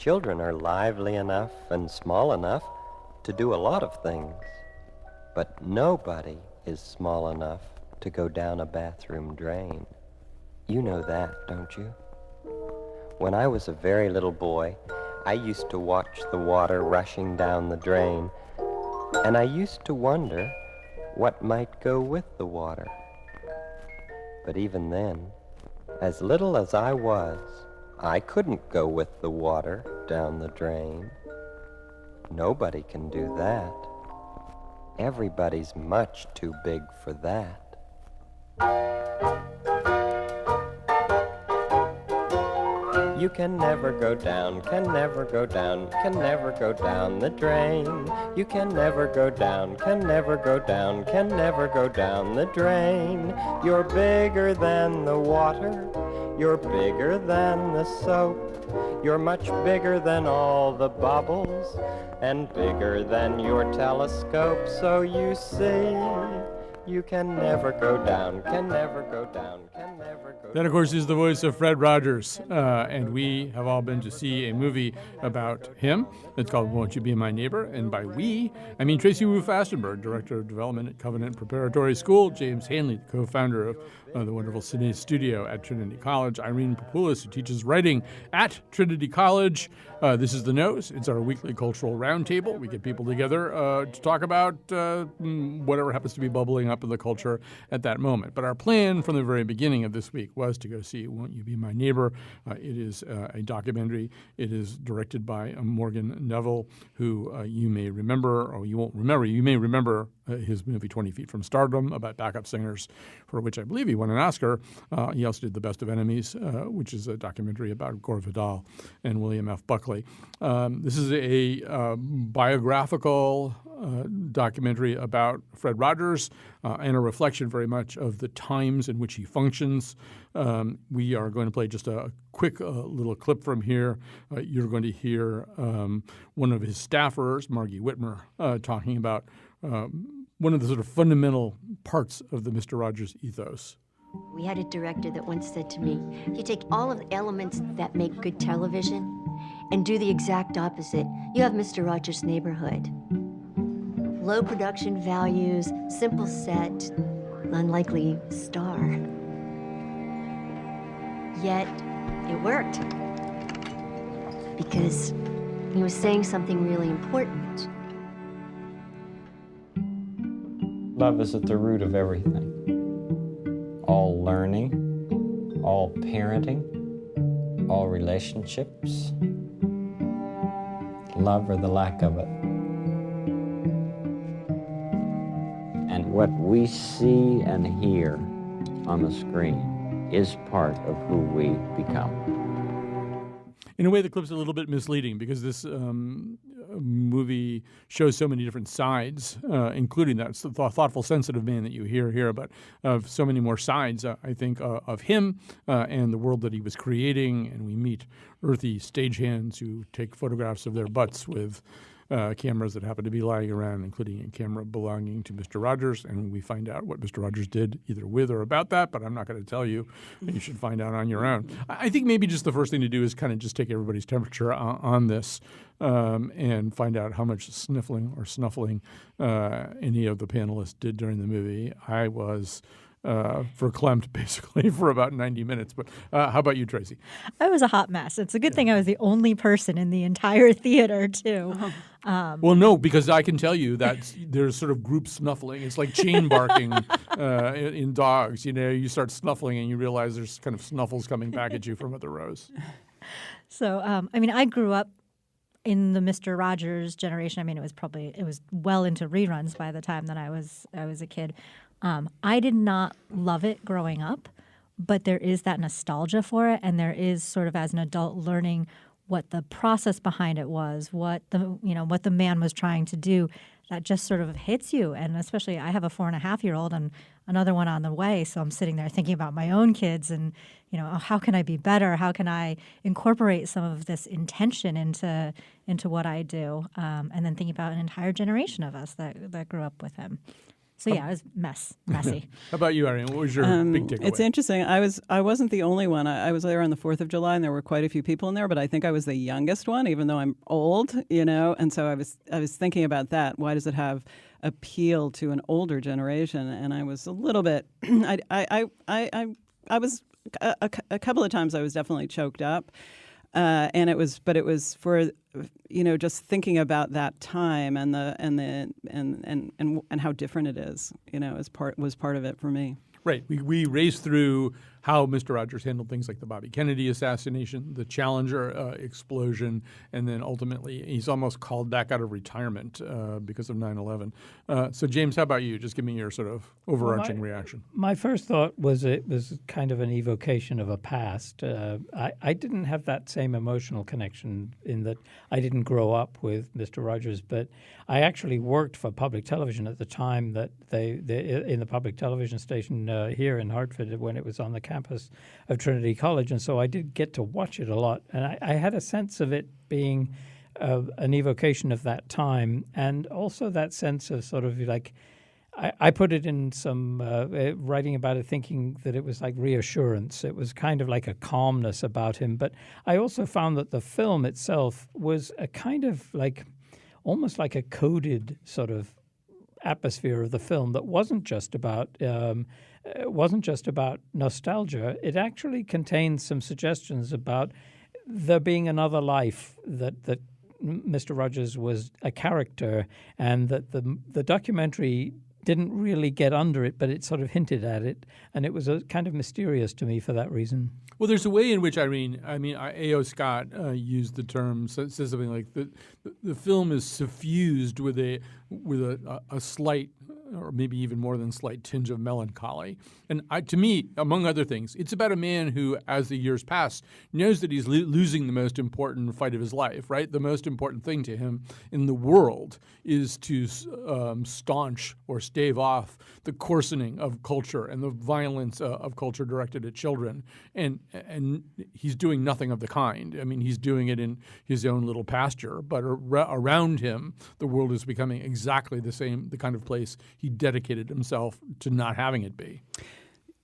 Children are lively enough and small enough to do a lot of things, but nobody is small enough to go down a bathroom drain. You know that, don't you? When I was a very little boy, I used to watch the water rushing down the drain, and I used to wonder what might go with the water. But even then, as little as I was, I couldn't go with the water down the drain. Nobody can do that. Everybody's much too big for that. You can never go down, can never go down, can never go down the drain. You can never go down, can never go down, can never go down the drain. You're bigger than the water, you're bigger than the soap. You're much bigger than all the bubbles, and bigger than your telescope. So you see, you can never go down, can never go down, can never go down. That, of course, is the voice of Fred Rogers, and we have all been to see a movie about him. It's called Won't You Be My Neighbor? And by we, I mean Tracy Wu Fastenberg, Director of Development at Covenant Preparatory School, James Hanley, the co-founder of the wonderful Cine Studio at Trinity College, Irene Papoulis, who teaches writing at Trinity College. This is The Nose. It's our weekly cultural roundtable. We get people together to talk about whatever happens to be bubbling up in the culture at that moment. But our plan from the very beginning of this week was to go see Won't You Be My Neighbor? It is a documentary. It is directed by Morgan Neville, who you may remember, or you won't remember. You may remember his movie 20 Feet from Stardom about backup singers, for which I believe he won an Oscar. He also did The Best of Enemies, which is a documentary about Gore Vidal and William F. Buckley. This is a biographical documentary about Fred Rogers and a reflection very much of the times in which he functions. We are going to play just a quick little clip from here. You're going to hear one of his staffers, Margie Whitmer, talking about one of the sort of fundamental parts of the Mr. Rogers ethos. We had a director that once said to me, you take all of the elements that make good television and do the exact opposite. You have Mr. Rogers' Neighborhood. Low production values, simple set, unlikely star. Yet, it worked. Because he was saying something really important. Love is at the root of everything. All learning, all parenting, all relationships, love or the lack of it. And what we see and hear on the screen is part of who we become. In a way, the clip's a little bit misleading because this movie shows so many different sides, including that thoughtful, sensitive man that you hear here, but of so many more sides, I think, of him and the world that he was creating. And we meet earthy stagehands who take photographs of their butts with cameras that happen to be lying around, including a camera belonging to Mr. Rogers. And we find out what Mr. Rogers did either with or about that, but I'm not going to tell you. You should find out on your own. I think maybe just the first thing to do is kind of just take everybody's temperature on this and find out how much sniffling or snuffling any of the panelists did during the movie. I was verklempt basically for about 90 minutes. But how about you, Tracy? I was a hot mess. It's a good thing I was the only person in the entire theater, too. Well, no, because I can tell you that there's sort of group snuffling. It's like chain barking in dogs. You know, you start snuffling and you realize there's kind of snuffles coming back at you from other rows. So, I mean, I grew up in the Mr. Rogers generation. I mean, it was well into reruns by the time that I was a kid. I did not love it growing up, but there is that nostalgia for it, and there is sort of as an adult learning what the process behind it was, what the man was trying to do. That just sort of hits you, and especially I have a 4.5-year-old and another one on the way, so I'm sitting there thinking about my own kids and how can I be better? How can I incorporate some of this intention into what I do? And then thinking about an entire generation of us that grew up with him. So yeah, it was messy. How about you, Irene? What was your big takeaway? It's interesting. I wasn't the only one. I was there on the 4th of July, and there were quite a few people in there. But I think I was the youngest one, even though I'm old. And so I was thinking about that. Why does it have appeal to an older generation? And I was a little bit. I was a couple of times. I was definitely choked up. And it was for, just thinking about that time and how different it is, was part of it for me. Right. We raced through how Mr. Rogers handled things like the Bobby Kennedy assassination, the Challenger explosion, and then ultimately he's almost called back out of retirement because of 9/11. So, James, how about you? Just give me your sort of overarching reaction. My first thought was it was kind of an evocation of a past. I didn't have that same emotional connection in that I didn't grow up with Mr. Rogers, but I actually worked for public television at the time that they in the public television station here in Hartford when it was on the campus of Trinity College, and so I did get to watch it a lot, and I had a sense of it being an evocation of that time, and also that sense of sort of like I put it in some writing about it, thinking that it was like reassurance. It was kind of like a calmness about him, but I also found that the film itself was a kind of like almost like a coded sort of atmosphere of the film that wasn't just about nostalgia. It actually contained some suggestions about there being another life, that Mr. Rogers was a character, and that the documentary didn't really get under it, but it sort of hinted at it, and it was kind of mysterious to me for that reason. Well, there's a way in which A.O. Scott used the term, says something like the film is suffused with a slight, or maybe even more than slight, tinge of melancholy. And to me, among other things, it's about a man who, as the years pass, knows that he's losing the most important fight of his life, right? The most important thing to him in the world is to staunch or stave off the coarsening of culture and the violence of culture directed at children. And he's doing nothing of the kind. I mean, he's doing it in his own little pasture, but around him, the world is becoming exactly the kind of place he dedicated himself to not having it be.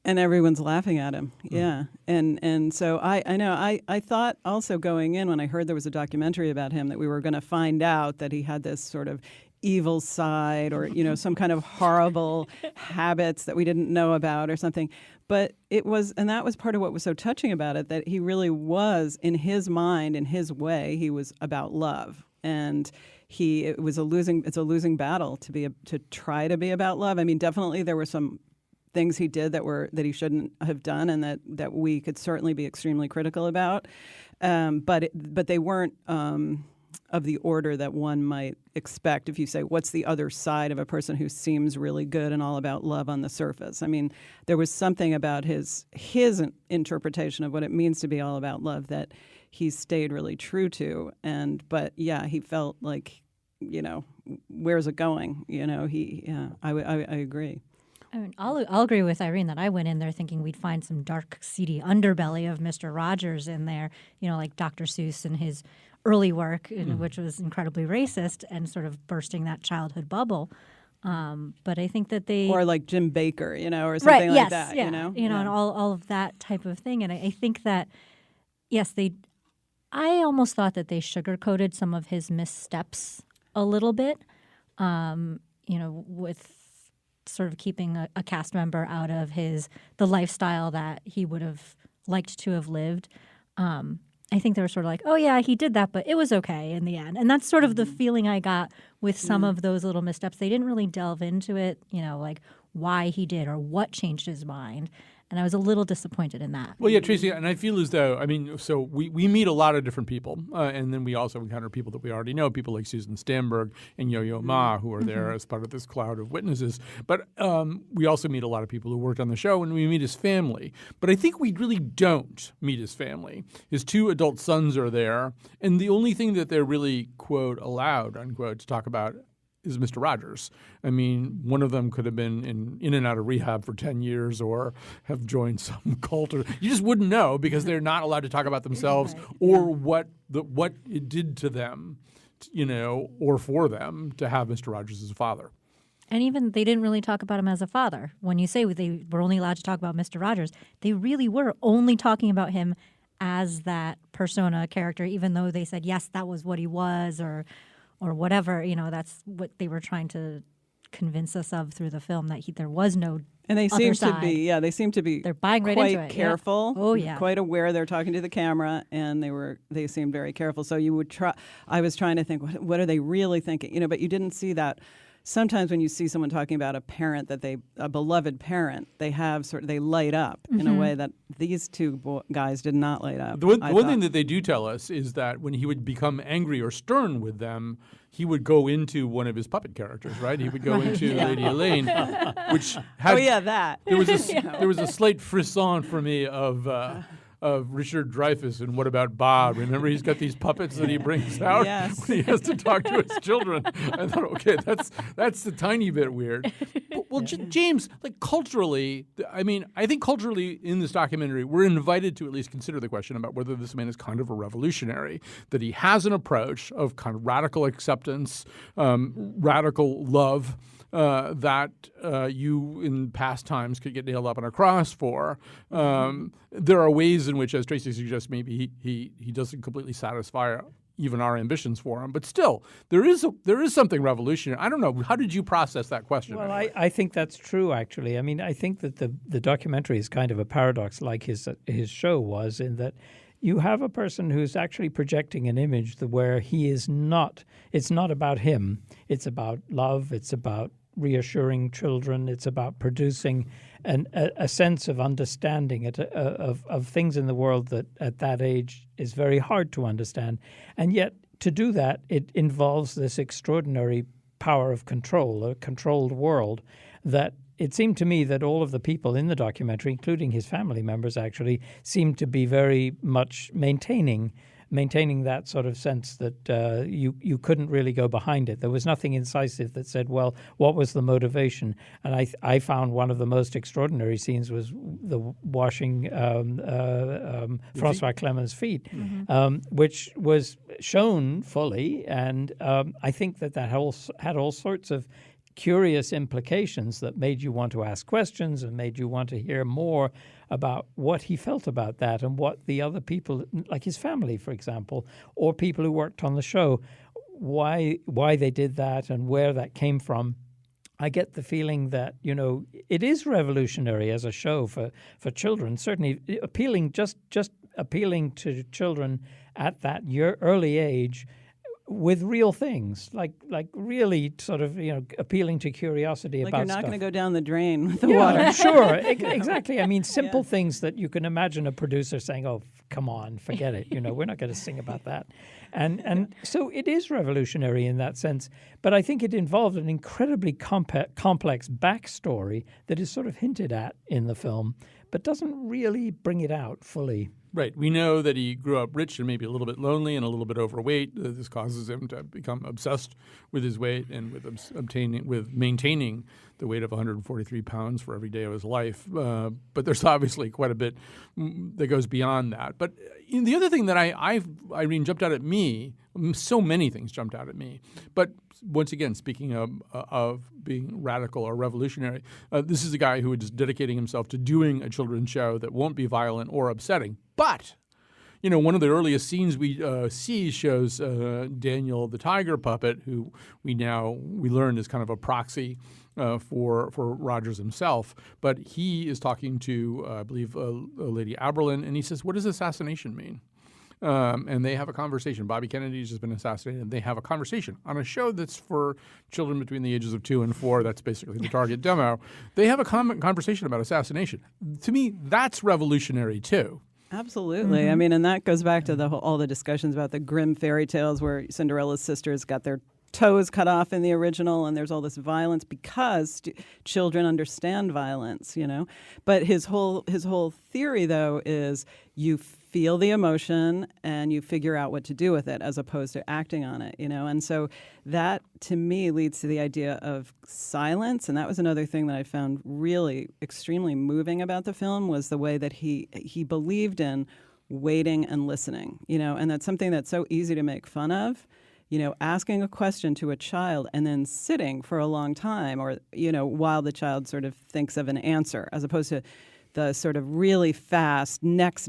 And everyone's laughing at him. Yeah. And so I know I thought also going in when I heard there was a documentary about him that we were going to find out that he had this sort of evil side or, some kind of horrible habits that we didn't know about or something. But it was, and that was part of what was so touching about it, that he really was, in his mind, in his way, he was about love. And it's a losing battle to try to be about love. I mean, definitely there were some things he did that he shouldn't have done, and that we could certainly be extremely critical about. But they weren't of the order that one might expect if you say, what's the other side of a person who seems really good and all about love on the surface? I mean, there was something about his interpretation of what it means to be all about love that he stayed really true to. But yeah, he felt like, where's it going? I agree. I mean, I'll agree with Irene that I went in there thinking we'd find some dark, seedy underbelly of Mr. Rogers in there, like Dr. Seuss and his early work, which was incredibly racist and sort of bursting that childhood bubble. But I think that or like Jim Baker, or something like that, and all of that type of thing. And I think that, yes, I almost thought that they sugarcoated some of his missteps a little bit, with sort of keeping a cast member out of the lifestyle that he would have liked to have lived. I think they were sort of like, oh yeah, he did that, but it was okay in the end. And that's sort of the feeling I got with some of those little missteps. They didn't really delve into it, like why he did or what changed his mind. And I was a little disappointed in that. Well, yeah, Tracy, and I feel as though, so we meet a lot of different people, and then we also encounter people that we already know, people like Susan Stamberg and Yo-Yo Ma, who are there as part of this cloud of witnesses. But we also meet a lot of people who worked on the show, and we meet his family. But I think we really don't meet his family. His two adult sons are there, and the only thing that they're really, quote, allowed, unquote, to talk about is Mr. Rogers. I mean, one of them could have been in and out of rehab for 10 years or have joined some cult. You just wouldn't know because they're not allowed to talk about themselves or what it did to them, or for them to have Mr. Rogers as a father. And even they didn't really talk about him as a father. When you say they were only allowed to talk about Mr. Rogers, they really were only talking about him as that persona character, even though they said, yes, that was what he was or whatever. That's what they were trying to convince us of through the film, that there was no And they other seem side. to be, yeah, they seem to be They're buying right quite into it. careful. Yeah. Oh, yeah. Quite aware they're talking to the camera, and they seemed very careful. So you would try. I was trying to think, what are they really thinking? But you didn't see that. Sometimes when you see someone talking about a parent a beloved parent, they light up in a way that these two guys did not light up. The one thing that they do tell us is that when he would become angry or stern with them, he would go into one of his puppet characters, right? He would go into Lady Elaine, which had that. there was a slight frisson for me of Richard Dreyfuss and What About Bob? Remember, he's got these puppets that he brings out Yes. when he has to talk to his children. I thought, okay, that's a tiny bit weird. Well, James, culturally, I think culturally in this documentary, we're invited to at least consider the question about whether this man is kind of a revolutionary, that he has an approach of kind of radical acceptance, radical love, that you in past times could get nailed up on a cross for. There are ways in which, as Tracy suggests, maybe he doesn't completely satisfy even our ambitions for him. But still, there is something revolutionary. I don't know. How did you process that question? Well, anyway? I think that's true, actually. I think that the documentary is kind of a paradox, like his show was, in that you have a person who's actually projecting an image where he is not. It's not about him. It's about love. It's about reassuring children. It's about producing a sense of understanding of things in the world that at that age is very hard to understand. And yet, to do that, it involves this extraordinary power of control, a controlled world that it seemed to me that all of the people in the documentary, including his family members, actually seemed to be very much maintaining that sort of sense that you couldn't really go behind it. There was nothing incisive that said, well, what was the motivation? And I found one of the most extraordinary scenes was the washing Francois Clement's feet, which was shown fully. And I think that had all sorts of curious implications that made you want to ask questions and made you want to hear more about what he felt about that and what the other people, like his family, for example, or people who worked on the show, why they did that and where that came from. I get the feeling that, it is revolutionary as a show for children, certainly appealing to children at that early age with real things, like really sort of, appealing to curiosity about stuff. Like you're not going to go down the drain with the Yeah, water. Sure, exactly. Simple things that you can imagine a producer saying, oh, come on, forget it. We're not going to sing about that. And so it is revolutionary in that sense. But I think it involved an incredibly complex backstory that is sort of hinted at in the film, but doesn't really bring it out fully. Right. We know that he grew up rich and maybe a little bit lonely and a little bit overweight. This causes him to become obsessed with his weight and with maintaining the weight of 143 pounds for every day of his life. But there's obviously quite a bit that goes beyond that. But the other thing that Irene jumped out at me, so many things jumped out at me. But once again, speaking of being radical or revolutionary, this is a guy who is dedicating himself to doing a children's show that won't be violent or upsetting. But, one of the earliest scenes we see shows Daniel the tiger puppet, who we learned is kind of a proxy for Rogers himself. But he is talking to, I believe, Lady Aberlin, and he says, what does assassination mean? And they have a conversation. Bobby Kennedy's just been assassinated, and they have a conversation on a show that's for children between the ages of 2 and 4. That's basically the target demo. They have a conversation about assassination. To me, that's revolutionary too. Absolutely. Mm-hmm. And that goes back to all the discussions about the grim fairy tales where Cinderella's sisters got their toes cut off in the original, and there's all this violence because children understand violence, But his whole theory, though, is you feel the emotion and you figure out what to do with it as opposed to acting on it, And so that, to me, leads to the idea of silence. And that was another thing that I found really extremely moving about the film, was the way that he believed in waiting and listening, And that's something that's so easy to make fun of. asking a question to a child and then sitting for a long time, or, while the child sort of thinks of an answer, as opposed to the sort of really fast next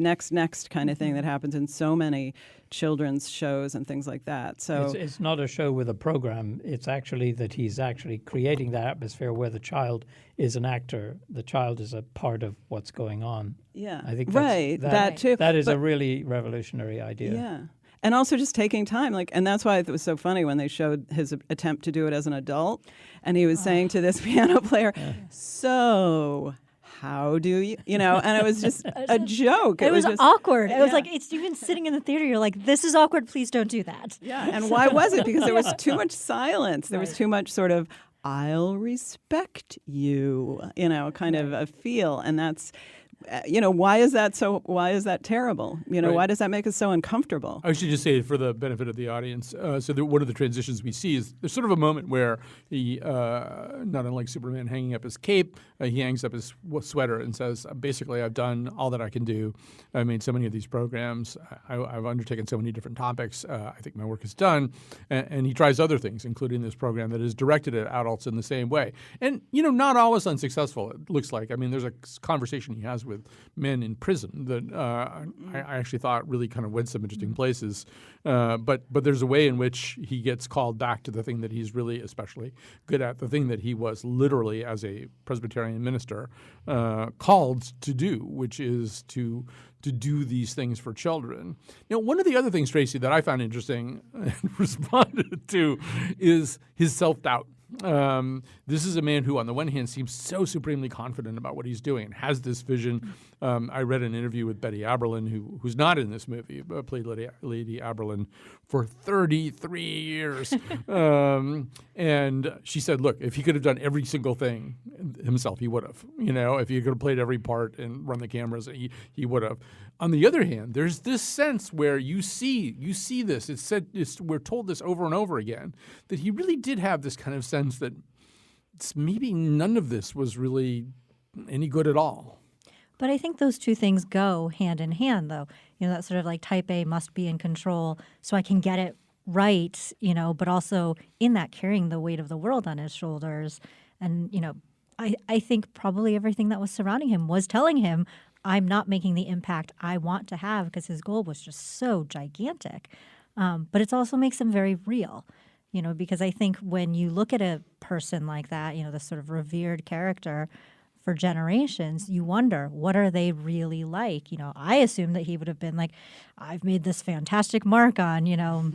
kind of thing that happens in so many children's shows and things like that. So it's not a show with a program. It's actually that he's actually creating that atmosphere where the child is an actor. The child is a part of what's going on. yeah, I think that too. That is But- a really revolutionary idea. Yeah. And also just taking time, and that's why it was so funny when they showed his attempt to do it as an adult, and he was saying to this piano player, "So, how do you, and it was just a joke. It was just awkward. It was yeah. like, it's even sitting in the theater, you're like, this is awkward, please don't do that. Yeah, and why was it? Because there was too much silence. There was too much sort of, I'll respect you, kind of a feel, and that's. Why is that terrible? Why does that make us so uncomfortable? I should just say, for the benefit of the audience, one of the transitions we see is there's sort of a moment where he, not unlike Superman hanging up his cape, he hangs up his sweater and says, basically, I've done all that I can do. I made so many of these programs. I've undertaken so many different topics. I think my work is done. And he tries other things, including this program that is directed at adults in the same way. And, not always unsuccessful, it looks like. I mean, there's a conversation he has with men in prison that I actually thought really kind of went some interesting places. But there's a way in which he gets called back to the thing that he's really especially good at, the thing that he was literally, as a Presbyterian minister, called to do, which is to do these things for children. One of the other things, Tracy, that I found interesting and responded to is his self-doubt. This is a man who, on the one hand, seems so supremely confident about what he's doing and has this vision. I read an interview with Betty Aberlin, who's not in this movie, but played Lady Aberlin for 33 years. And she said, look, if he could have done every single thing himself, he would have. If he could have played every part and run the cameras, he would have. On the other hand, there's this sense where you see this. We're told this over and over again, that he really did have this kind of sense that maybe none of this was really any good at all. But I think those two things go hand in hand, though. That sort of like type A must be in control so I can get it right, but also in that carrying the weight of the world on his shoulders. And, I think probably everything that was surrounding him was telling him, I'm not making the impact I want to have, because his goal was just so gigantic. But it also makes him very real, because I think when you look at a person like that, this sort of revered character for generations, you wonder, what are they really like? I assume that he would have been like, I've made this fantastic mark on,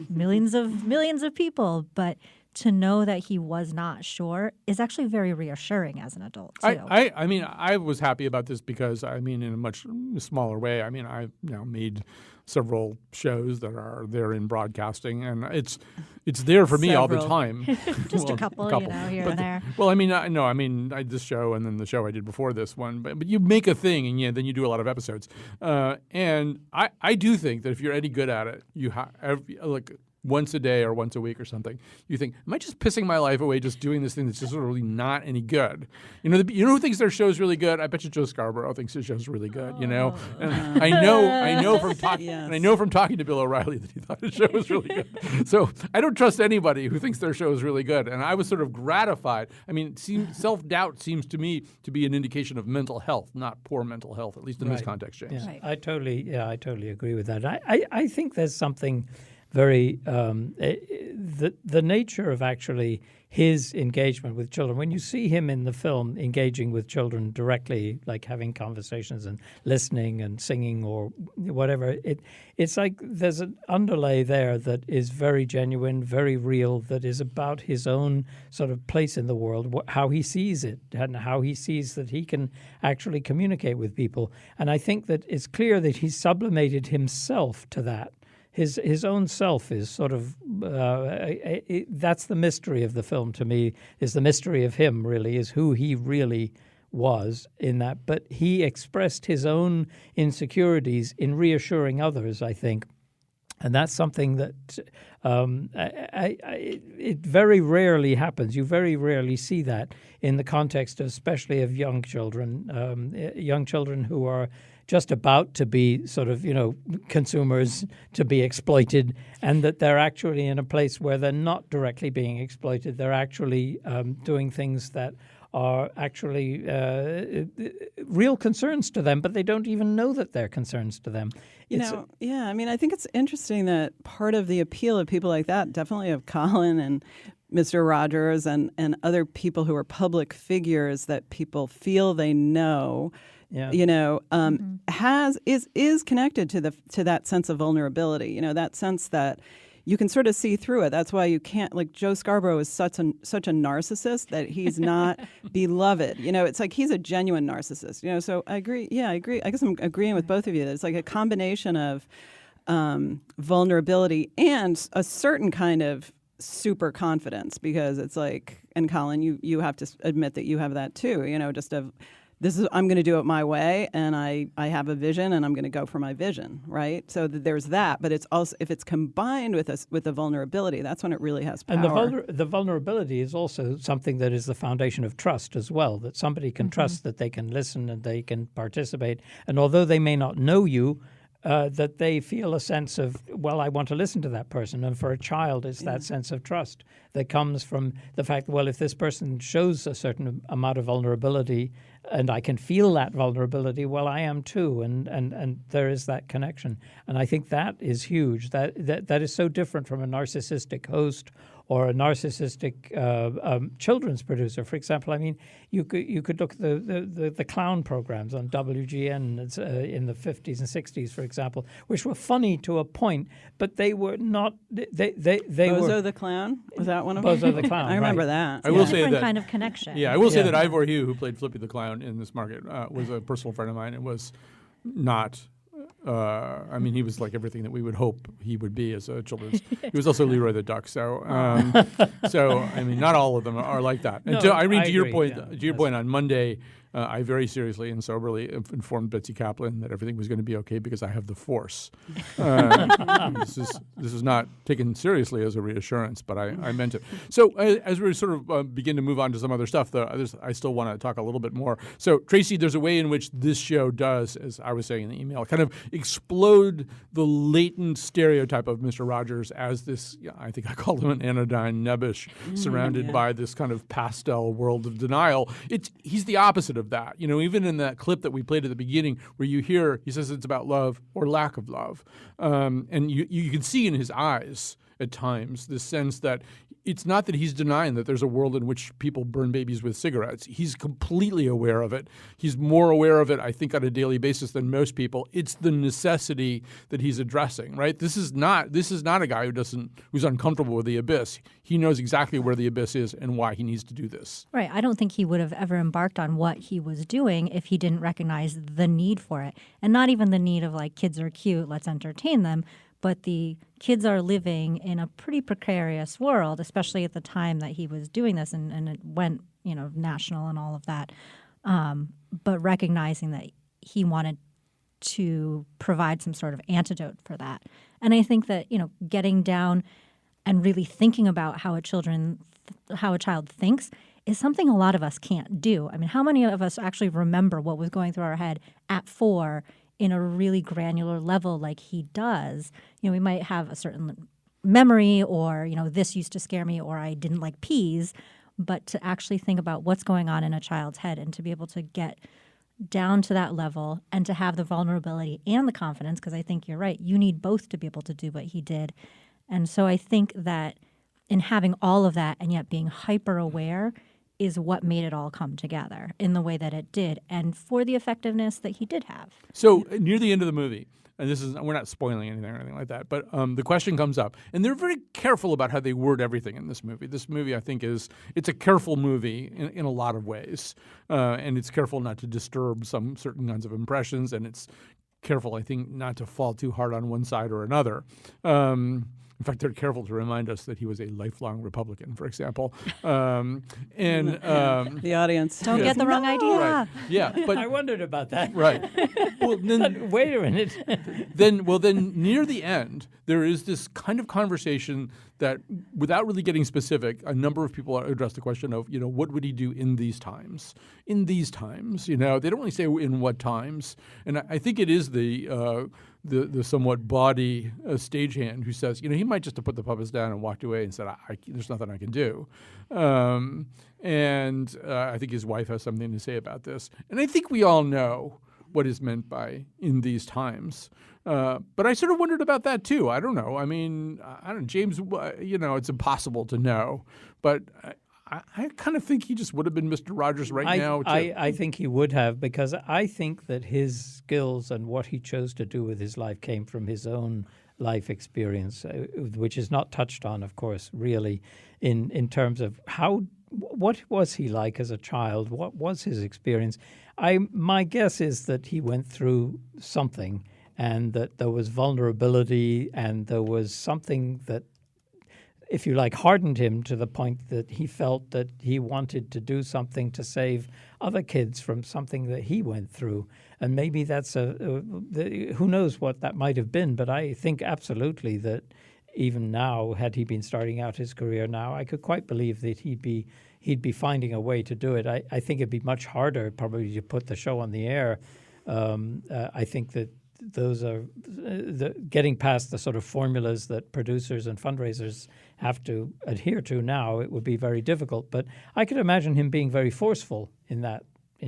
millions of people. But to know that he was not sure is actually very reassuring as an adult, too. I was happy about this because, in a much smaller way, I've made several shows that are there in broadcasting, and it's there for me all the time. Just a couple, here and there. Well, this show and then the show I did before this one, but you make a thing and then you do a lot of episodes. And I do think that if you're any good at it, you have once a day or once a week or something, you think, am I just pissing my life away just doing this thing that's just really not any good? Who thinks their show's really good? I bet you Joe Scarborough thinks his show's really good, And I know from talking Yes. and I know from talking to Bill O'Reilly that he thought his show was really good. So I don't trust anybody who thinks their show is really good. And I was sort of gratified. Self-doubt seems to me to be an indication of mental health, not poor mental health, at least in this context, James. Yeah, Right. I totally agree with that. I think there's something very the nature of actually his engagement with children. When you see him in the film engaging with children directly, like having conversations and listening and singing or whatever, it's like there's an underlay there that is very genuine, very real, that is about his own sort of place in the world, how he sees it and how he sees that he can actually communicate with people. And I think that it's clear that he sublimated himself to that. His own self is sort of that's the mystery of the film to me, is the mystery of him really, is who he really was in that. But he expressed his own insecurities in reassuring others, I think. And that's something that it very rarely happens. You very rarely see that in the context, especially of young children who are just about to be sort of, consumers, to be exploited, and that they're actually in a place where they're not directly being exploited. They're actually doing things that are actually real concerns to them, but they don't even know that they're concerns to them. I mean, I think it's interesting that part of the appeal of people like that, definitely of Colin and Mr. Rogers and other people who are public figures that people feel they know, is connected to that sense of vulnerability. That sense that you can sort of see through it. That's why you can't, like, Joe Scarborough is such a narcissist that he's not beloved. It's like he's a genuine narcissist. So I agree. Yeah, I agree. I guess I'm agreeing with both of you. It's like a combination of vulnerability and a certain kind of super confidence, because it's like, and Colin, you have to admit that you have that too. Just of, I'm going to do it my way, and I have a vision, and I'm going to go for my vision, right? So there's that, but it's also, if it's combined with the vulnerability, that's when it really has power. And the vulnerability is also something that is the foundation of trust as well, that somebody can trust that they can listen and they can participate. And although they may not know you, that they feel a sense of, well, I want to listen to that person. And for a child, it's that sense of trust that comes from the fact, well, if this person shows a certain amount of vulnerability and I can feel that vulnerability, well, I am too. And there is that connection. And I think that is huge. That is so different from a narcissistic host or a narcissistic children's producer. For example, I mean, you could look at the clown programs on WGN in the 50s and 60s, for example, which were funny to a point, but they were not. They Bozo the Clown, was that one of them? Bozo the Clown. I remember that. I will say different that kind of connection. Yeah, I will say that Ivor Hugh, who played Flippy the Clown in this market, was a personal friend of mine and was not. I mean, he was like everything that we would hope he would be as a children's. He was also Leroy the Duck. So I mean, not all of them are like that. And No, I mean, I to your agree, point, yeah. on Monday, I very seriously and soberly informed Betsy Kaplan that everything was going to be okay because I have the Force. This is not taken seriously as a reassurance, but I meant it. So as we sort of begin to move on to some other stuff, I still want to talk a little bit more. So Tracy, there's a way in which this show does, as I was saying in the email, kind of explode the latent stereotype of Mr. Rogers as this, I think I called him an anodyne nebbish, surrounded by this kind of pastel world of denial. He's the opposite of that. Even in that clip that we played at the beginning where you hear, he says it's about love or lack of love. And you can see in his eyes at times this sense that it's not that he's denying that there's a world in which people burn babies with cigarettes. He's completely aware of it. He's more aware of it, I think, on a daily basis than most people. It's the necessity that he's addressing, right? This is not a guy who's uncomfortable with the abyss. He knows exactly where the abyss is and why he needs to do this. Right. I don't think he would have ever embarked on what he was doing if he didn't recognize the need for it. And not even the need of, like, kids are cute, let's entertain them, but the kids are living in a pretty precarious world, especially at the time that he was doing this, and it went, national and all of that. But recognizing that he wanted to provide some sort of antidote for that. And I think that, getting down and really thinking about how a child thinks is something a lot of us can't do. I mean, how many of us actually remember what was going through our head at 4 in a really granular level like he does? We might have a certain memory, or, this used to scare me, or I didn't like peas, but to actually think about what's going on in a child's head and to be able to get down to that level and to have the vulnerability and the confidence, because I think you're right, you need both to be able to do what he did. And so I think that in having all of that and yet being hyper aware is what made it all come together in the way that it did, and for the effectiveness that he did have. So near the end of the movie, and we're not spoiling anything or anything like that, but the question comes up, and they're very careful about how they word everything in this movie. This movie, I think, it's a careful movie in a lot of ways, and it's careful not to disturb some certain kinds of impressions, and it's careful, I think, not to fall too hard on one side or another. In fact, they're careful to remind us that he was a lifelong Republican, for example. The audience. Don't get the wrong idea. Right. Yeah, but I wondered about that. right. Well, then, Wait a minute. then near the end, there is this kind of conversation that, without really getting specific, a number of people address the question of, what would he do in these times? In these times, they don't really say in what times. And I think it is the somewhat bawdy stagehand who says, he might just have put the puppets down and walked away and said, there's nothing I can do. And I think his wife has something to say about this. And I think we all know what is meant by in these times. But I sort of wondered about that too. I don't know. I mean, I don't know, James, it's impossible to know. But I kind of think he just would have been Mr. Rogers now. I think he would have, because I think that his skills and what he chose to do with his life came from his own life experience, which is not touched on, of course, really, in terms of what was he like as a child? What was his experience? My guess is that he went through something, and that there was vulnerability, and there was something that, if you like, hardened him to the point that he felt that he wanted to do something to save other kids from something that he went through. And maybe that's who knows what that might have been, but I think absolutely that even now, had he been starting out his career now, I could quite believe that he'd be finding a way to do it. I think it'd be much harder probably to put the show on the air. I think that those are getting past the sort of formulas that producers and fundraisers have to adhere to now. It would be very difficult, but I could imagine him being very forceful in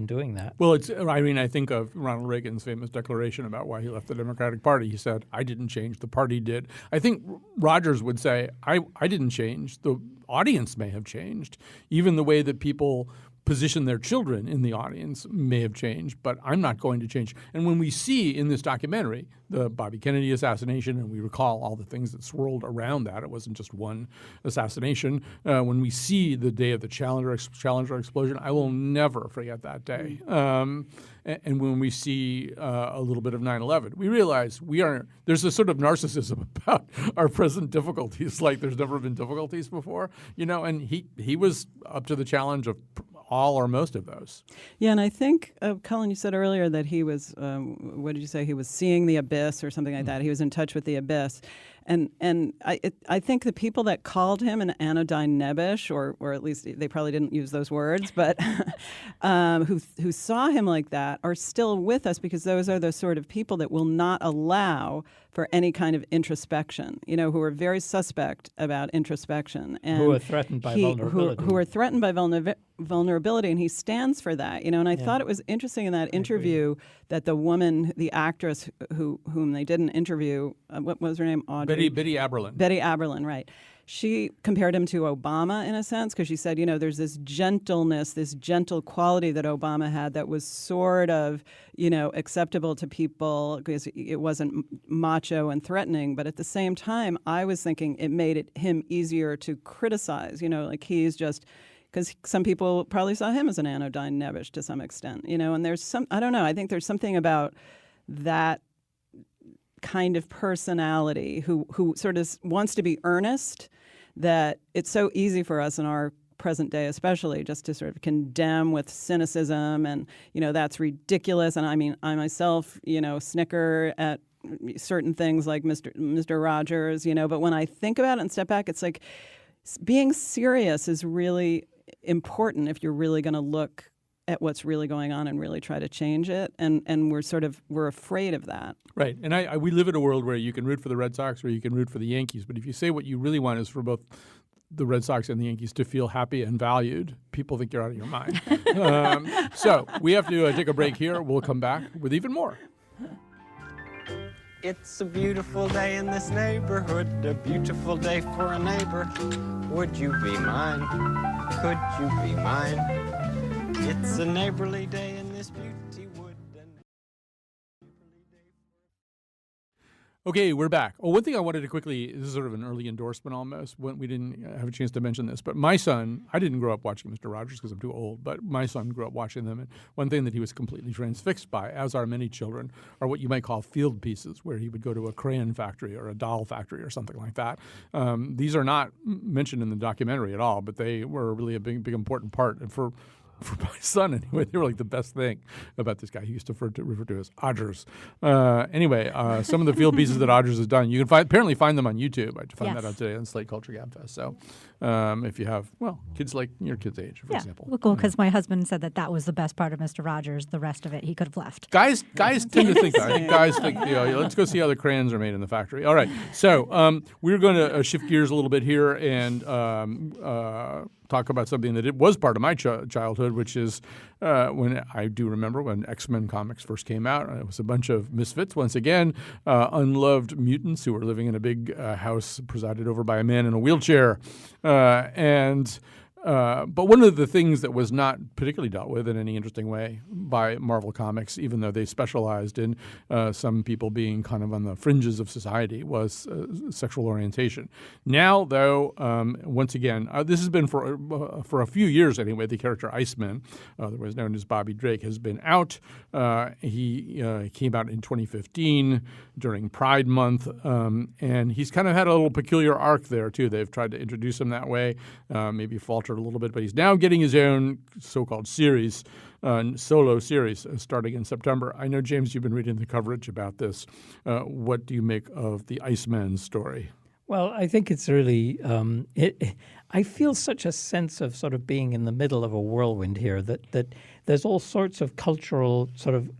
doing that. Well, I think of Ronald Reagan's famous declaration about why he left the Democratic Party. He said, "I didn't change, the party did." I think Rogers would say, I didn't change. The audience may have changed. Even the way that people position their children in the audience may have changed, but I'm not going to change. And when we see in this documentary the Bobby Kennedy assassination, and we recall all the things that swirled around that, it wasn't just one assassination. When we see the day of the Challenger explosion, I will never forget that day. And when we see a little bit of 9/11, we realize there's a sort of narcissism about our present difficulties, like there's never been difficulties before, and he was up to the challenge of all or most of those. Yeah, and I think, Cullen, you said earlier that he was, what did you say? He was seeing the abyss or something like that. He was in touch with the abyss. And I think the people that called him an anodyne nebbish, or at least they probably didn't use those words, but who saw him like that are still with us, because those are the sort of people that will not allow for any kind of introspection, who are very suspect about introspection. And who are threatened by vulnerability. Who are threatened by vulnerability, and he stands for that. And I thought it was interesting in that interview that the woman, the actress whom they didn't interview, what was her name? Audrey? Betty Aberlin. Betty Aberlin, right. She compared him to Obama in a sense, because she said, there's this gentleness, this gentle quality that Obama had that was sort of, acceptable to people because it wasn't macho and threatening. But at the same time, I was thinking it made him easier to criticize, like he's just, because some people probably saw him as an anodyne nebbish to some extent, and there's I don't know, I think there's something about that kind of personality who sort of wants to be earnest, that it's so easy for us in our present day especially just to sort of condemn with cynicism and, that's ridiculous. And I mean, I myself, snicker at certain things like Mr. Rogers, but when I think about it and step back, it's like being serious is really important if you're really going to look at what's really going on and really try to change it. And we're afraid of that. Right. And we live in a world where you can root for the Red Sox or you can root for the Yankees. But if you say what you really want is for both the Red Sox and the Yankees to feel happy and valued, people think you're out of your mind. So we have to take a break here. We'll come back with even more. It's a beautiful day in this neighborhood, a beautiful day for a neighbor. Would you be mine? Could you be mine? It's a neighborly day in this beauty wood. Okay, we're back. Oh, one thing I wanted to quickly, this is sort of an early endorsement almost, when we didn't have a chance to mention this, but my son, I didn't grow up watching Mr. Rogers because I'm too old, but my son grew up watching them, and one thing that he was completely transfixed by, as are many children, are what you might call field pieces, where he would go to a crayon factory or a doll factory or something like that. These are not mentioned in the documentary at all, but they were really a big important part, and for my son, anyway, they were like the best thing about this guy. He used to refer to as Odgers. Anyway, some of the field pieces that Odgers has done, you can apparently find them on YouTube. I found that out today on Slate Culture Gabfest. So if you have, kids like your kid's age, for example. Well, cool, because my husband said that was the best part of Mr. Rogers. The rest of it, he could have left. Guys tend to think that. I think guys think, let's go see how the crayons are made in the factory. All right. So we're going to shift gears a little bit here and talk about something that it was part of my childhood, which is when I do remember when X-Men comics first came out. It was a bunch of misfits, once again, unloved mutants who were living in a big house presided over by a man in a wheelchair. But one of the things that was not particularly dealt with in any interesting way by Marvel Comics, even though they specialized in some people being kind of on the fringes of society, was sexual orientation. Now, though, once again, this has been for a few years anyway. The character Iceman, otherwise known as Bobby Drake, has been out. He came out in 2015 during Pride Month, and he's kind of had a little peculiar arc there too. They've tried to introduce him that way, maybe faltered a little bit, but he's now getting his own so-called series, solo series, starting in September. I know, James, you've been reading the coverage about this. What do you make of the Iceman story? Well, I think it's really I feel such a sense of sort of being in the middle of a whirlwind here, that there's all sorts of cultural sort of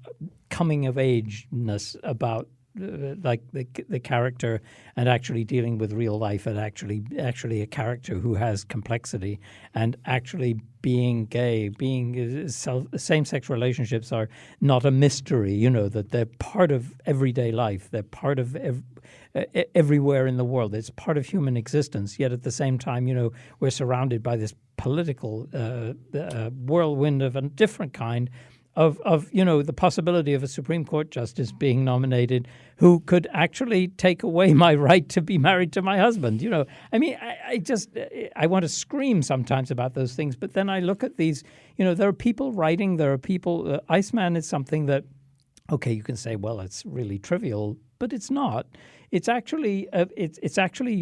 coming of ageness about like the character and actually dealing with real life and actually a character who has complexity and actually being gay, being same-sex relationships are not a mystery, that they're part of everyday life. They're part of everywhere in the world. It's part of human existence. Yet at the same time, we're surrounded by this political whirlwind of a different kind of the possibility of a Supreme Court justice being nominated who could actually take away my right to be married to my husband. I mean, I want to scream sometimes about those things, but then I look at these, there are people writing, there are people, Iceman is something that, okay, you can say, well, it's really trivial, but it's not. It's actually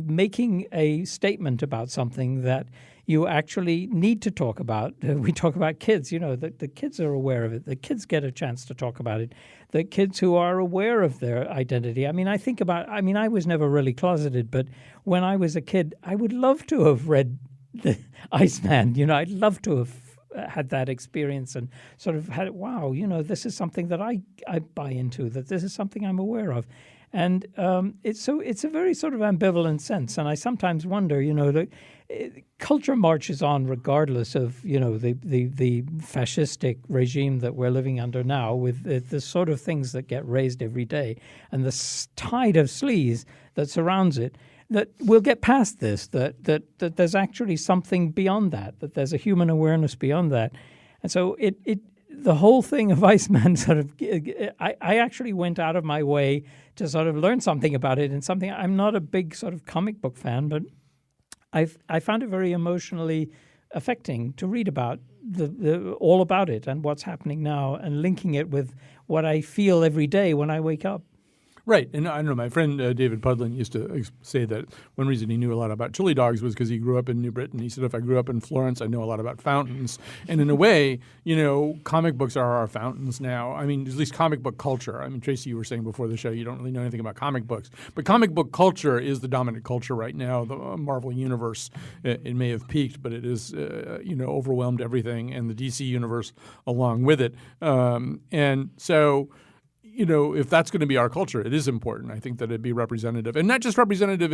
making a statement about something that you actually need to talk about. We talk about kids, the kids are aware of it. The kids get a chance to talk about it. The kids who are aware of their identity. I mean, I was never really closeted, but when I was a kid, I would love to have read the Iceman. I'd love to have had that experience and sort of had, wow, this is something that I buy into, that this is something I'm aware of. And it's a very sort of ambivalent sense. And I sometimes wonder, culture marches on regardless of, the fascistic regime that we're living under now, with the sort of things that get raised every day and the tide of sleaze that surrounds it, that we'll get past this, that there's actually something beyond that there's a human awareness beyond that. And so the whole thing of Iceman sort of, I actually went out of my way to sort of learn something about it, and something, I'm not a big sort of comic book fan, but I found it very emotionally affecting to read about all about it and what's happening now and linking it with what I feel every day when I wake up. Right. And I don't know, my friend David Pudlin used to say that one reason he knew a lot about chili dogs was because he grew up in New Britain. He said, if I grew up in Florence, I know a lot about fountains. And in a way, comic books are our fountains now. I mean, at least comic book culture. I mean, Tracy, you were saying before the show you don't really know anything about comic books. But comic book culture is the dominant culture right now. The Marvel Universe, it may have peaked, but it is, overwhelmed everything, and the DC Universe along with it. And so, if that's going to be our culture, it is important, I think, that it be representative. And not just representative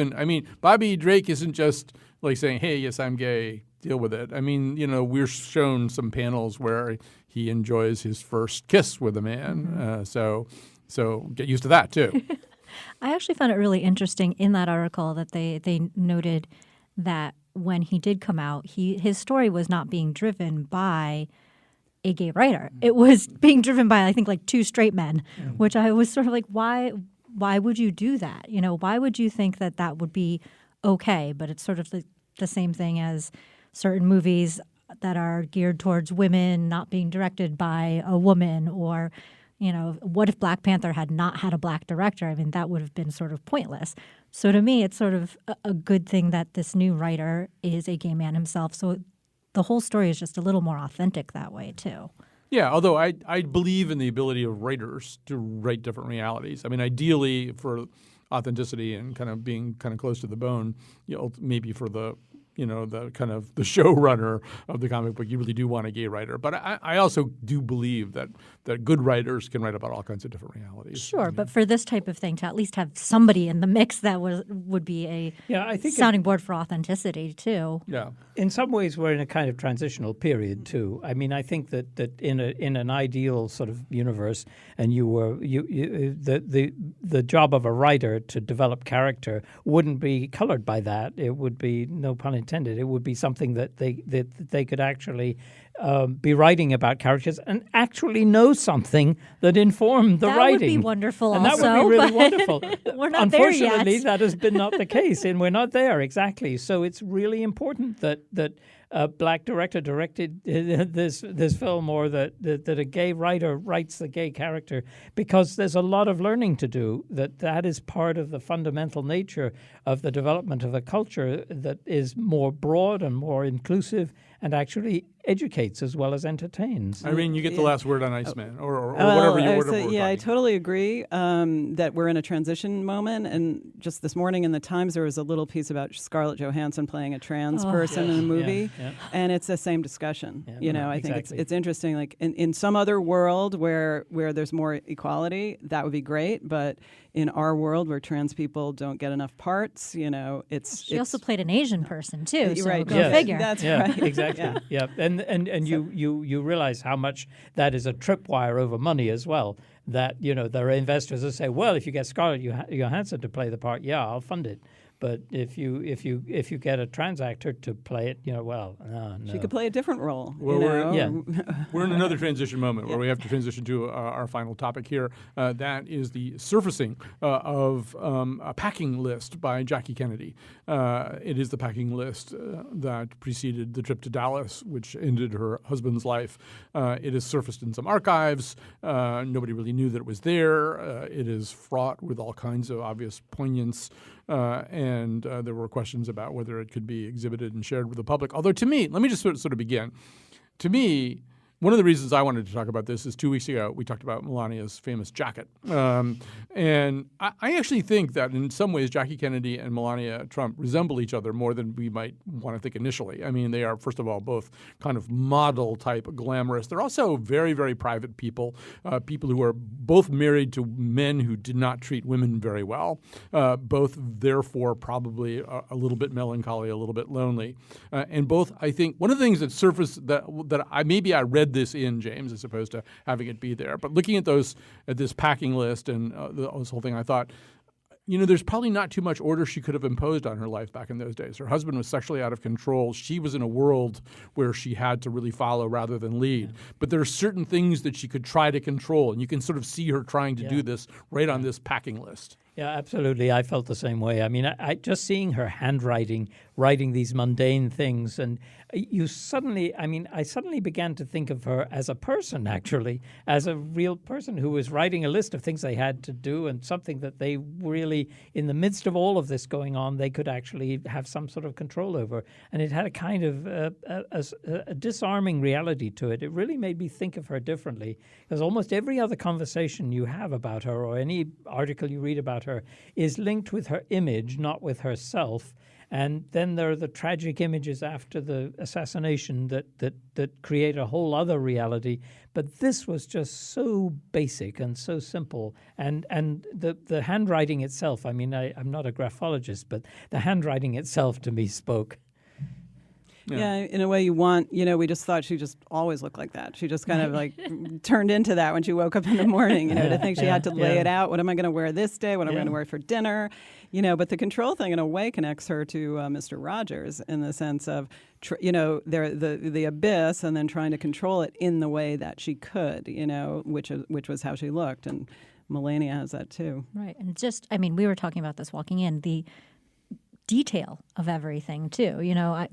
Bobby Drake isn't just like saying, hey, yes, I'm gay, deal with it. I mean, we're shown some panels where he enjoys his first kiss with a man. So get used to that, too. I actually found it really interesting in that article that they noted that when he did come out, his story was not being driven by a gay writer. It was being driven by, I think, like two straight men, which I was sort of like, why why would you do that? You know, why would you think that that would be okay? But it's sort of the same thing as certain movies that are geared towards women not being directed by a woman, or, you know, what if Black Panther had not had a black director? I mean, that would have been sort of pointless. So to me, it's sort of a good thing that this new writer is a gay man himself. So the whole story is just a little more authentic that way, too. Yeah, although I believe in the ability of writers to write different realities. I mean, ideally for authenticity and kind of being kind of close to the bone, you know, maybe for the the kind of the showrunner of the comic book, you really do want a gay writer. But I also do believe that good writers can write about all kinds of different realities. Sure, but for this type of thing, to at least have somebody in the mix that would be a sounding board for authenticity too. Yeah. In some ways, we're in a kind of transitional period too. I mean, I think that in an ideal sort of universe, and the job of a writer to develop character wouldn't be colored by that. It would be, no pun intended, it would be something that they could actually be writing about characters and actually know something that informed the writing. That would be wonderful, and also. That would be really wonderful. We're not there yet. Unfortunately, that has been not the case, and we're not there exactly. So it's really important that a black director directed this film, or that a gay writer writes the gay character, because there's a lot of learning to do. That is part of the fundamental nature of the development of a culture that is more broad and more inclusive and actually educates as well as entertains. Irene, you get the last word on Iceman, or whatever you word. Yeah, I totally agree that we're in a transition moment. And just this morning in the Times, there was a little piece about Scarlett Johansson playing a trans person in a movie, and it's the same discussion. Yeah, I think it's interesting. Like in some other world where there's more equality, that would be great. But in our world where trans people don't get enough parts, She also played an Asian person too. So right. Go figure. That's right. Exactly. Yeah. And you realize how much that is a tripwire over money as well. That there are investors that say, well, if you get Scarlett Johansson to play the part, I'll fund it. But if you get a trans actor to play it, no. She could play a different role. Well, we're in another transition moment where we have to transition to our final topic here. That is the surfacing of a packing list by Jackie Kennedy. It is the packing list that preceded the trip to Dallas, which ended her husband's life. It is surfaced in some archives. Nobody really knew that it was there. It is fraught with all kinds of obvious poignance. And there were questions about whether it could be exhibited and shared with the public. Although to me, let me just sort of begin. To me, one of the reasons I wanted to talk about this is 2 weeks ago we talked about Melania's famous jacket. And I actually think that in some ways Jackie Kennedy and Melania Trump resemble each other more than we might want to think initially. I mean, they are, first of all, both kind of model type glamorous. They're also very, very private people, people who are both married to men who did not treat women very well, both therefore probably a little bit melancholy, a little bit lonely. And both, I think, one of the things that surfaced that I read this in, James, as opposed to having it be there. But looking at this packing list and this whole thing, I thought, there's probably not too much order she could have imposed on her life back in those days. Her husband was sexually out of control. She was in a world where she had to really follow rather than lead. But there are certain things that she could try to control, and you can sort of see her trying to do this right on this packing list. Yeah, absolutely. I felt the same way. I mean, I just seeing her handwriting, writing these mundane things, and I suddenly began to think of her as a person, actually, as a real person who was writing a list of things they had to do, and something that they really, in the midst of all of this going on, they could actually have some sort of control over. And it had a kind of a disarming reality to it. It really made me think of her differently, because almost every other conversation you have about her, or any article you read about her, is linked with her image, not with herself. And then there are the tragic images after the assassination that create a whole other reality. But this was just so basic and so simple. And the handwriting itself, I mean, I'm not a graphologist, but the handwriting itself to me spoke. Yeah, in a way you want, we just thought she just always looked like that. She just kind of like turned into that when she woke up in the morning, to think she had to lay it out. What am I going to wear this day? What am I going to wear for dinner? But the control thing in a way connects her to Mr. Rogers in the sense of, the abyss and then trying to control it in the way that she could, which was how she looked. And Melania has that too. Right. And just, I mean, we were talking about this walking in, the detail of everything too. You know,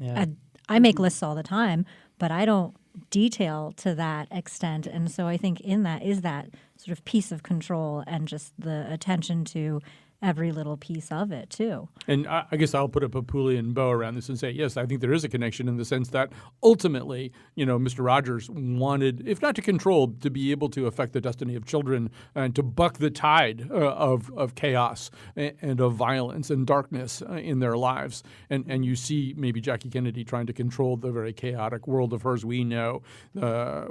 I make lists all the time, but I don't detail to that extent. And so I think in that is that sort of piece of control and just the attention to every little piece of it too. And I guess I'll put a Papulian bow around this and say, yes, I think there is a connection in the sense that ultimately, you know, Mr. Rogers wanted, if not to control, to be able to affect the destiny of children and to buck the tide of chaos and of violence and darkness in their lives. And you see maybe Jackie Kennedy trying to control the very chaotic world of hers. We know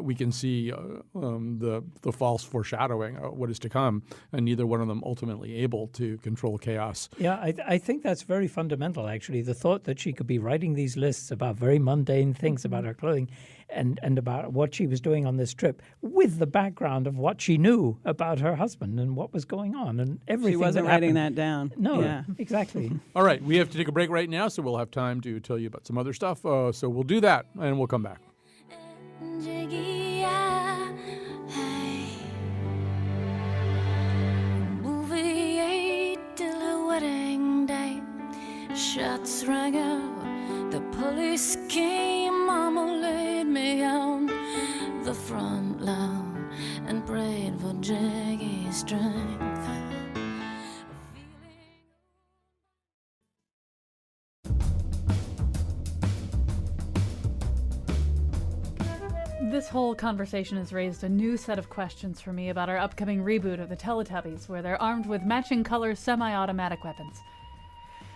we can see the false foreshadowing of what is to come, and neither one of them ultimately able to control chaos. Yeah, I think that's very fundamental, actually. The thought that she could be writing these lists about very mundane things about her clothing and about what she was doing on this trip with the background of what she knew about her husband and what was going on and everything. She wasn't writing that down. No, yeah. Exactly. All right, we have to take a break right now, so we'll have time to tell you about some other stuff. So we'll do that, and we'll come back. Shots rang out, the police came, Mama laid me on the front lawn and prayed for Jackie's strength. This whole conversation has raised a new set of questions for me about our upcoming reboot of the Teletubbies, where they're armed with matching color semi-automatic weapons.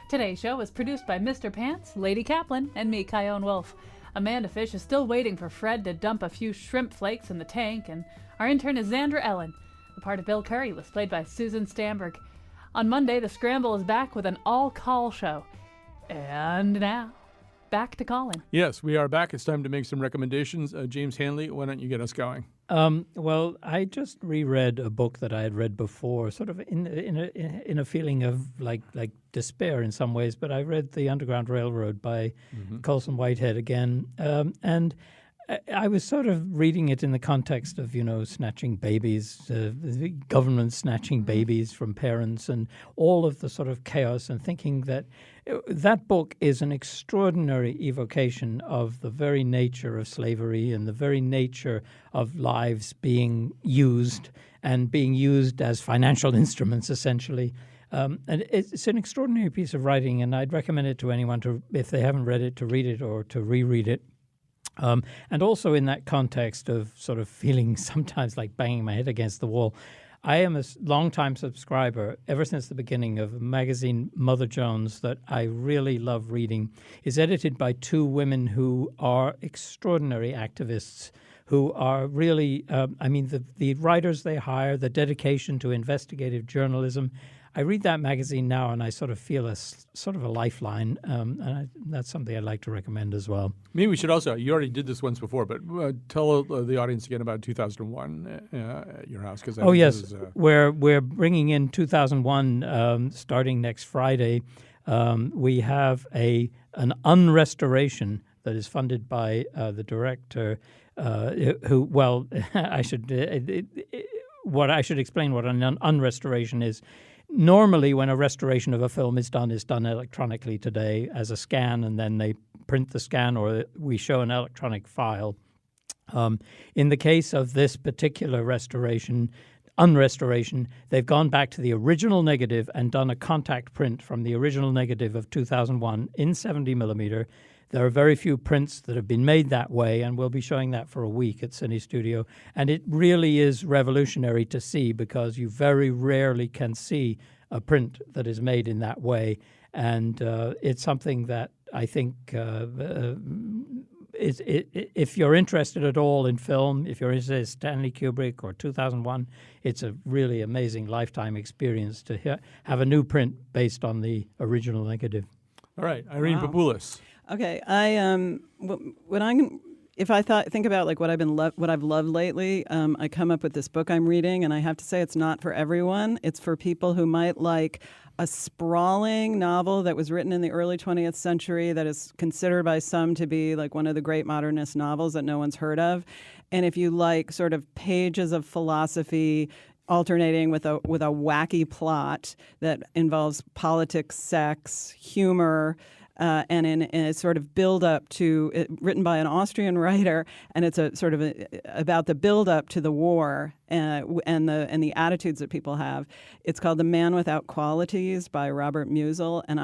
Today's show was produced by Mr. Pants, Lady Kaplan, and me, Kyone Wolf. Amanda Fish is still waiting for Fred to dump a few shrimp flakes in the tank, and our intern is Xandra Ellen. The part of Bill Curry was played by Susan Stamberg. On Monday, The Scramble is back with an all-call show. And now, back to Colin. Yes, we are back. It's time to make some recommendations. James Hanley, why don't you get us going? Well, I just reread a book that I had read before, sort of in a feeling of like despair in some ways. But I read The Underground Railroad by Colson Whitehead again, and I was sort of reading it in the context of, you know, snatching babies, the government snatching babies from parents, and all of the sort of chaos, and thinking that that book is an extraordinary evocation of the very nature of slavery and the very nature of lives being used and being used as financial instruments, essentially. And it's an extraordinary piece of writing, and I'd recommend it to anyone, to, if they haven't read it, to read it or to reread it. And also in that context of sort of feeling sometimes like banging my head against the wall, I am a long-time subscriber ever since the beginning of a magazine, Mother Jones, that I really love reading. It's edited by two women who are extraordinary activists, who are really, the writers they hire, the dedication to investigative journalism. I read that magazine now, and I sort of feel a sort of a lifeline, and that's something I'd like to recommend as well. Maybe we should also, you already did this once before, but tell the audience again about 2001 at your house. Cause yes, we're bringing in 2001 starting next Friday. We have an unrestoration that is funded by the director, I should explain what an unrestoration is. Normally, when a restoration of a film is done electronically today as a scan, and then they print the scan or we show an electronic file. In the case of this particular unrestoration, they've gone back to the original negative and done a contact print from the original negative of 2001 in 70 millimeter. There are very few prints that have been made that way, and we'll be showing that for a week at Cine Studio. And it really is revolutionary to see, because you very rarely can see a print that is made in that way. And it's something that I think if you're interested at all in film, if you're interested in Stanley Kubrick or 2001, it's a really amazing lifetime experience to have a new print based on the original negative. All right, Irene Papoulis. Okay, if I think about like what I've loved lately, I come up with this book I'm reading, and I have to say it's not for everyone. It's for people who might like a sprawling novel that was written in the early 20th century that is considered by some to be like one of the great modernist novels that no one's heard of. And if you like sort of pages of philosophy alternating with a wacky plot that involves politics, sex, humor, and in a sort of build up to it, written by an Austrian writer, and it's a sort of about the build up to the war and the attitudes that people have. It's called The Man Without Qualities by Robert Musil, and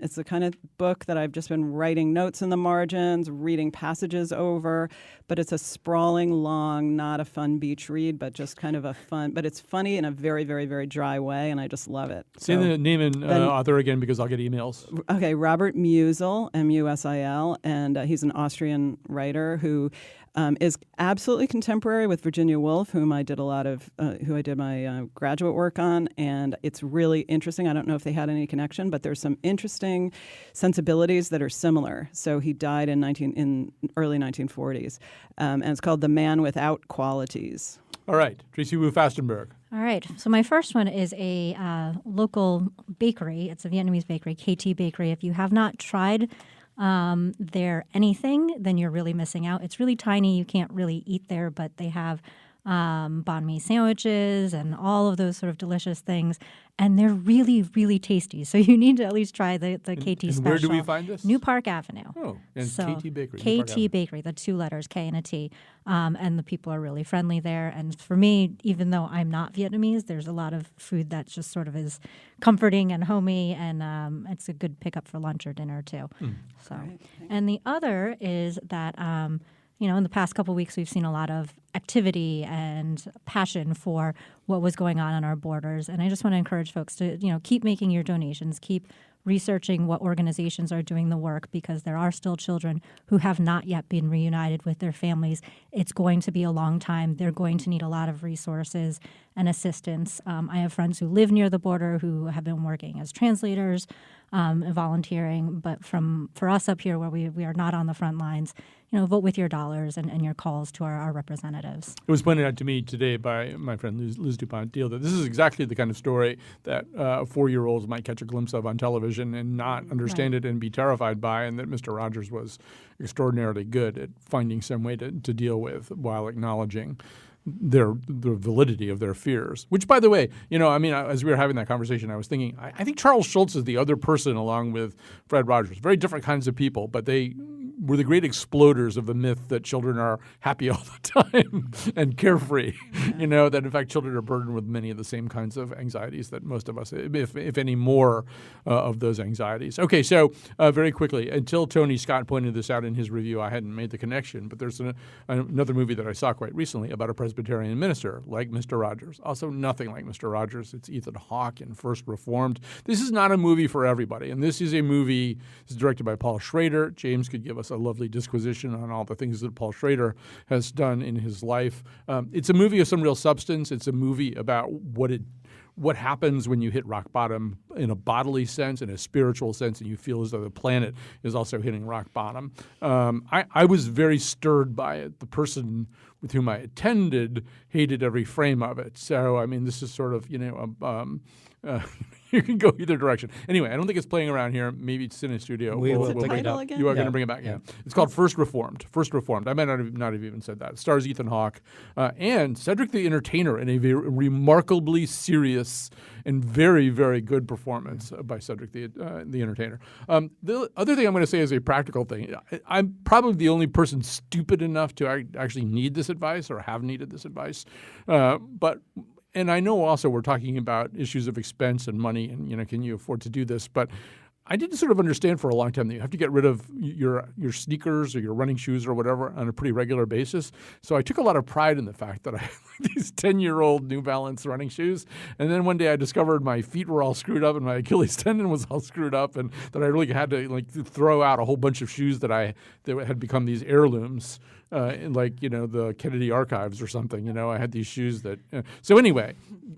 it's the kind of book that I've just been writing notes in the margins, reading passages over, but it's a sprawling, long, not a fun beach read, but just kind of but it's funny in a very, very, very dry way, and I just love it. Say the name and author again because I'll get emails. Okay, Robert Musil, Musil, and he's an Austrian writer who is absolutely contemporary with Virginia Woolf, who I did my graduate work on, and it's really interesting. I don't know if they had any connection, but there's some interesting sensibilities that are similar. So he died in early 1940s, and it's called The Man Without Qualities. All right, Tracy Wu Fastenberg. All right. So my first one is a local bakery. It's a Vietnamese bakery, KT Bakery. If you have not tried their anything, then you're really missing out. It's really tiny. You can't really eat there, but they have banh mi sandwiches and all of those sort of delicious things. And they're really, really tasty. So you need to at least try the KT special. Where do we find this? New Park Avenue. Oh, and so, KT Bakery. KT Bakery, the two letters, K and a T. And the people are really friendly there. And for me, even though I'm not Vietnamese, there's a lot of food that just sort of is comforting and homey. And it's a good pickup for lunch or dinner, too. So, Right. And the other is that in the past couple of weeks, we've seen a lot of activity and passion for what was going on our borders. And I just want to encourage folks to, keep making your donations, keep researching what organizations are doing the work, because there are still children who have not yet been reunited with their families. It's going to be a long time. They're going to need a lot of resources and assistance. I have friends who live near the border who have been working as translators, volunteering. But for us up here where we are not on the front lines, vote with your dollars and your calls to our representatives. It was pointed out to me today by my friend Liz DuPont-Deal that this is exactly the kind of story that 4-year-olds might catch a glimpse of on television and not understand it and be terrified by, and that Mr. Rogers was extraordinarily good at finding some way to deal with while acknowledging the validity of their fears. Which, by the way, as we were having that conversation, I was thinking, I think Charles Schulz is the other person along with Fred Rogers. Very different kinds of people, but they were the great exploders of the myth that children are happy all the time and carefree. That in fact children are burdened with many of the same kinds of anxieties that most of us, if any more of those anxieties. Okay, so very quickly, until Tony Scott pointed this out in his review, I hadn't made the connection, but there's another movie that I saw quite recently about a Presbyterian minister like Mr. Rogers. Also nothing like Mr. Rogers. It's Ethan Hawke in First Reformed. This is not a movie for everybody, and this is a movie that's directed by Paul Schrader. James could give us a lovely disquisition on all the things that Paul Schrader has done in his life. It's a movie of some real substance. It's a movie about what happens when you hit rock bottom in a bodily sense, in a spiritual sense, and you feel as though the planet is also hitting rock bottom. I was very stirred by it. The person with whom I attended hated every frame of it. So, this is sort of, you can go either direction. Anyway, I don't think it's playing around here. Maybe it's in a studio. We'll pick it up. You are going to bring it back. Yeah. It's called First Reformed. First Reformed. I might not have even said that. It stars Ethan Hawke and Cedric the Entertainer in a very remarkably serious and very, very good performance by Cedric the Entertainer. The other thing I'm going to say is a practical thing. I'm probably the only person stupid enough to actually need this advice or have needed this advice. And I know also we're talking about issues of expense and money and, can you afford to do this? But I didn't sort of understand for a long time that you have to get rid of your sneakers or your running shoes or whatever on a pretty regular basis. So I took a lot of pride in the fact that I had these 10-year-old New Balance running shoes. And then one day I discovered my feet were all screwed up and my Achilles tendon was all screwed up, and that I really had to throw out a whole bunch of shoes that had become these heirlooms. In the Kennedy Archives or something, I had these shoes that. So anyway,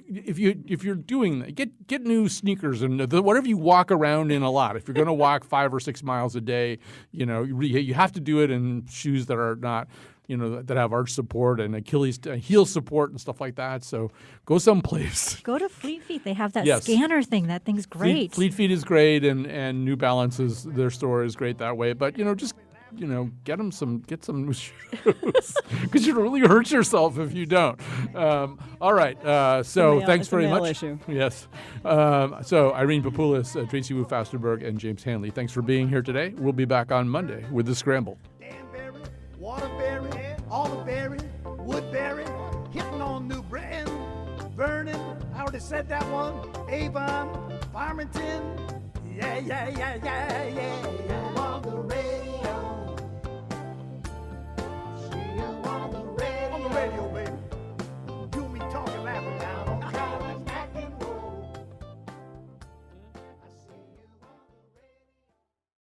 if you're doing that, get new sneakers and whatever you walk around in a lot. If you're going to walk 5 or 6 miles a day, you have to do it in shoes that are not. That have arch support and Achilles heel support and stuff like that. So go someplace. Go to Fleet Feet. They have that Yes. scanner thing. That thing's great. Fleet Feet is great, and New Balance their store is great that way. But just get some new shoes because you'll really hurt yourself if you don't. All right. So thanks it's a very male much. issue. Yes. So Irene Papoulis, Tracy Wu Fasterberg, and James Hanley, thanks for being here today. We'll be back on Monday with The Scramble. Danbury, Waterbury, Alderberry, Woodbury, hitting on New Britain, Vernon, I already said that one, Avon, Farmington, yeah.